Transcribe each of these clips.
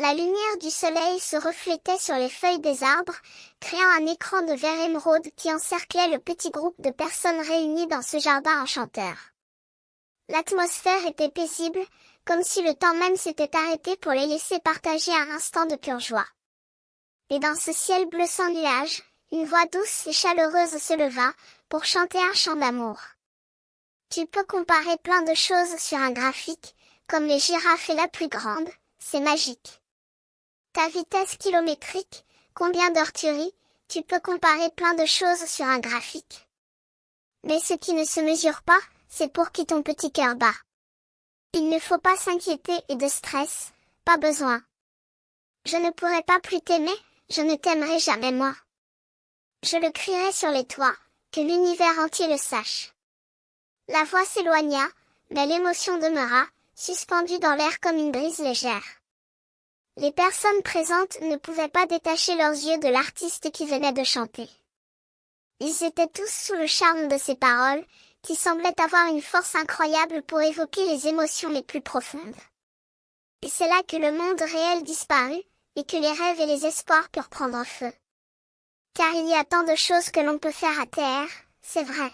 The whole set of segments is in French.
La lumière du soleil se reflétait sur les feuilles des arbres, créant un écran de verre émeraude qui encerclait le petit groupe de personnes réunies dans ce jardin enchanteur. L'atmosphère était paisible, comme si le temps même s'était arrêté pour les laisser partager un instant de pure joie. Et dans ce ciel bleu sans nuages, une voix douce et chaleureuse se leva, pour chanter un chant d'amour. Tu peux comparer plein de choses sur un graphique, comme les girafes et la plus grande, c'est magique. Ta vitesse kilométrique, combien d'heures tu ris, tu peux comparer plein de choses sur un graphique. Mais ce qui ne se mesure pas, c'est pour qui ton petit cœur bat. Il ne faut pas s'inquiéter et de stress, pas besoin. Je ne pourrai pas plus t'aimer, je ne t'aimerai jamais moi. Je le crierai sur les toits, que l'univers entier le sache. La voix s'éloigna, mais l'émotion demeura, suspendue dans l'air comme une brise légère. Les personnes présentes ne pouvaient pas détacher leurs yeux de l'artiste qui venait de chanter. Ils étaient tous sous le charme de ses paroles, qui semblaient avoir une force incroyable pour évoquer les émotions les plus profondes. Et c'est là que le monde réel disparut, et que les rêves et les espoirs purent prendre feu. Car il y a tant de choses que l'on peut faire à terre, c'est vrai.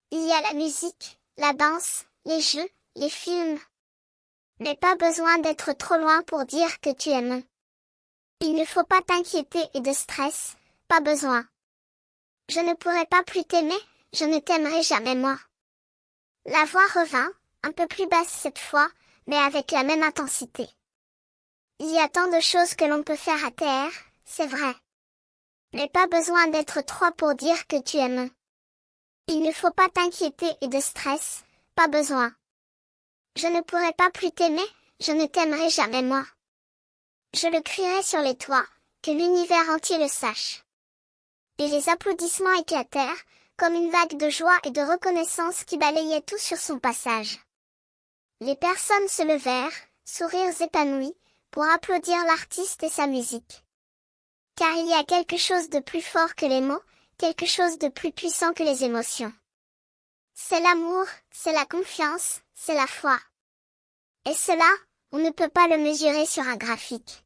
Il y a la musique, la danse, les jeux, les films. Mais pas besoin d'être trop loin pour dire que tu aimes. Il ne faut pas t'inquiéter et de stress, pas besoin. Je ne pourrai pas plus t'aimer, je ne t'aimerai jamais moi. La voix revint, un peu plus basse cette fois, mais avec la même intensité. Il y a tant de choses que l'on peut faire à terre, c'est vrai. Mais pas besoin d'être trois pour dire que tu aimes. Il ne faut pas t'inquiéter et de stress, pas besoin. Je ne pourrai pas plus t'aimer, je ne t'aimerai jamais moi. Je le crierai sur les toits, que l'univers entier le sache. Et les applaudissements éclatèrent, comme une vague de joie et de reconnaissance qui balayait tout sur son passage. Les personnes se levèrent, sourires épanouis, pour applaudir l'artiste et sa musique. Car il y a quelque chose de plus fort que les mots, quelque chose de plus puissant que les émotions. C'est l'amour, c'est la confiance, c'est la foi. Et cela, on ne peut pas le mesurer sur un graphique.